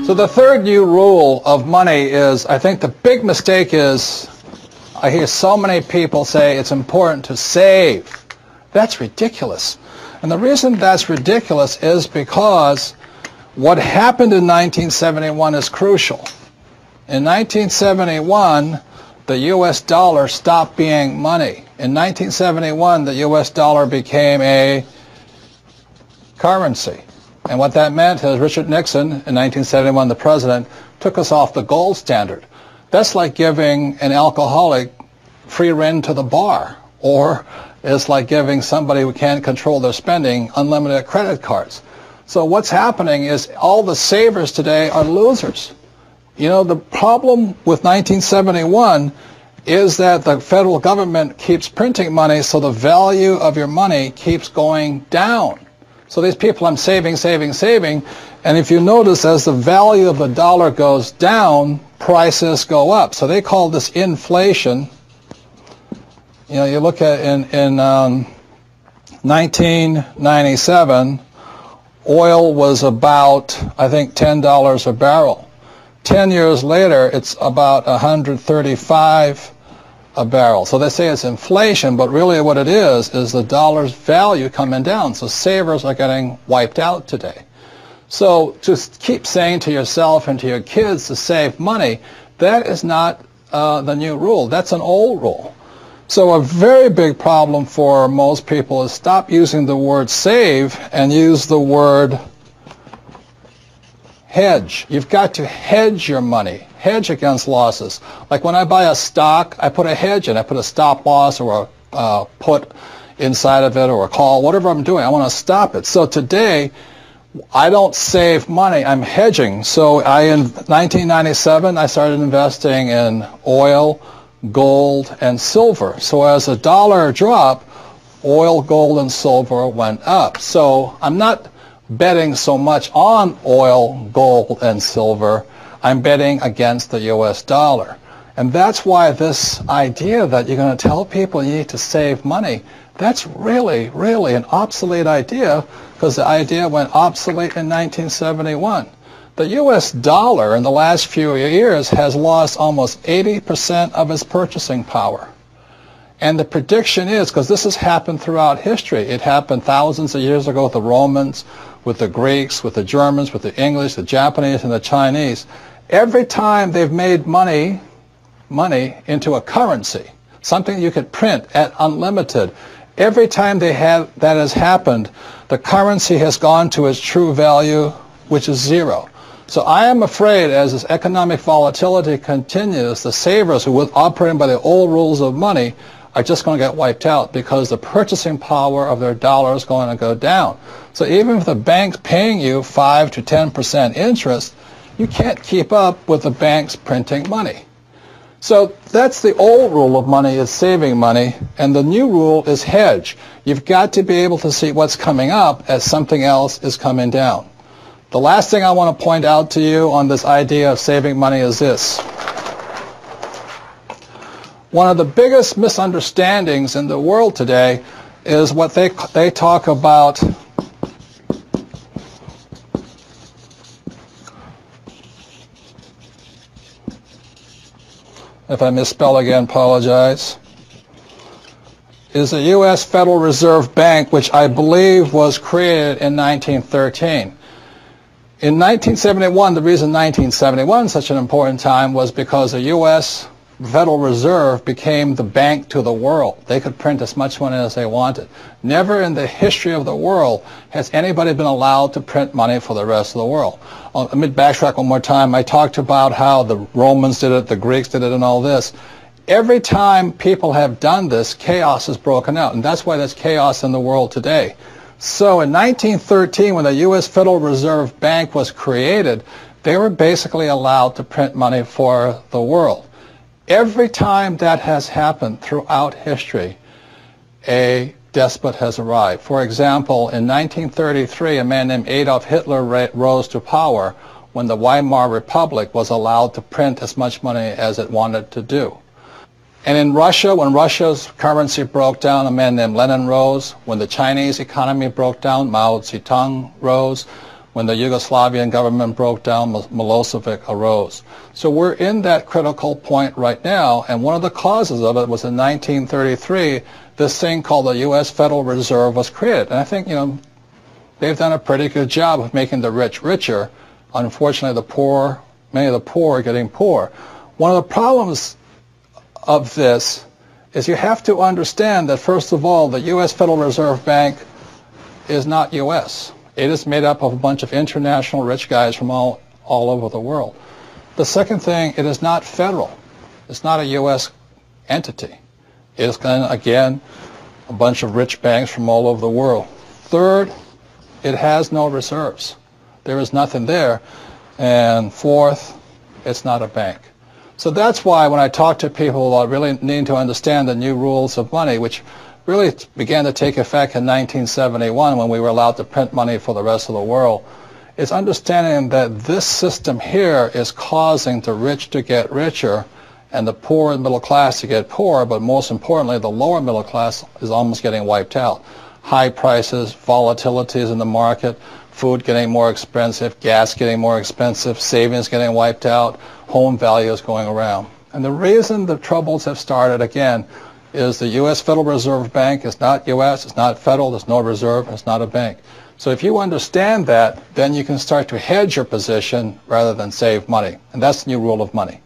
So the third new rule of money is, I think the big mistake is, I hear so many people say it's important to save. That's ridiculous. And the reason that's ridiculous is because what happened in 1971 is crucial. In 1971, the U.S. dollar stopped being money. In 1971, the U.S. dollar became a currency. And what that meant is Richard Nixon, in 1971, the president, took us off the gold standard. That's like giving an alcoholic free rein to the bar, or it's like giving somebody who can't control their spending unlimited credit cards. So what's happening is all the savers today are losers. You know, the problem with 1971 is that the federal government keeps printing money, so the value of your money keeps going down. So these people, I'm saving, and if you notice, as the value of the dollar goes down, prices go up. So they call this inflation. You know, you look at in 1997, oil was about, I think, $10 a barrel. 10 years later, it's about 135 a barrel. So they say it's inflation, but really what it is the dollar's value coming down. So savers are getting wiped out today. So to keep saying to yourself and to your kids to save money, that is not the new rule. That's an old rule. So a very big problem for most people is stop using the word save and use the word hedge. You've got to hedge your money, hedge against losses. Like when I buy a stock, I put a hedge in. I put a stop loss or a put inside of it or a call, whatever I'm doing. I want to stop it. So today, I don't save money. I'm hedging. So in 1997, I started investing in oil, gold, and silver. So as the dollar dropped, oil, gold, and silver went up. So I'm not betting so much on oil, gold, and silver. I'm betting against the U.S. dollar. And that's why this idea that you're going to tell people you need to save money, that's really, really an obsolete idea, because the idea went obsolete in 1971. The U.S. dollar in the last few years has lost almost 80% of its purchasing power. And the prediction is, because this has happened throughout history, it happened thousands of years ago with the Romans, with the Greeks, with the Germans, with the English, the Japanese, and the Chinese. Every time they've made money into a currency, something you could print at unlimited, every time that has happened, the currency has gone to its true value, which is zero. So I am afraid as this economic volatility continues, the savers who were operating by the old rules of money are just going to get wiped out because the purchasing power of their dollar is going to go down. So even if the bank's paying you 5 to 10% interest, you can't keep up with the banks printing money. So that's the old rule of money, is saving money, and the new rule is hedge. You've got to be able to see what's coming up as something else is coming down. The last thing I want to point out to you on this idea of saving money is this. One of the biggest misunderstandings in the world today is what they talk about if I misspell again, apologize, is the U.S. Federal Reserve Bank, which I believe was created in 1913. In 1971, the reason 1971 is such an important time was because the U.S. Federal Reserve became the bank to the world. They could print as much money as they wanted. Never in the history of the world has anybody been allowed to print money for the rest of the world. Let me backtrack one more time. I talked about how the Romans did it, the Greeks did it, and all this. Every time people have done this, chaos has broken out, and that's why there's chaos in the world today. So in 1913, when the U.S. Federal Reserve Bank was created, they were basically allowed to print money for the world. Every time that has happened throughout history, a despot has arrived. For example, in 1933, a man named Adolf Hitler rose to power when the Weimar Republic was allowed to print as much money as it wanted to do. And in Russia, when Russia's currency broke down, a man named Lenin rose. When the Chinese economy broke down, Mao Zedong rose. When the Yugoslavian government broke down, Milosevic arose. So we're in that critical point right now, and one of the causes of it was in 1933, this thing called the U.S. Federal Reserve was created. And I think, they've done a pretty good job of making the rich richer. Unfortunately, many of the poor are getting poor. One of the problems of this is you have to understand that, first of all, the U.S. Federal Reserve Bank is not U.S. It is made up of a bunch of international rich guys from all over the world. The second thing, it is not federal. It's not a U.S. entity. It is, again, a bunch of rich banks from all over the world. Third, it has no reserves. There is nothing there. And fourth, it's not a bank. So that's why when I talk to people about really needing to understand the new rules of money, which really began to take effect in 1971 when we were allowed to print money for the rest of the world, is understanding that this system here is causing the rich to get richer and the poor and middle class to get poorer, but most importantly, the lower middle class is almost getting wiped out. High prices, volatilities in the market, food getting more expensive, gas getting more expensive, savings getting wiped out, home values going around. And the reason the troubles have started, again, is the U.S. Federal Reserve Bank is not U.S., it's not federal, there's no reserve, it's not a bank. So if you understand that, then you can start to hedge your position rather than save money. And that's the new rule of money.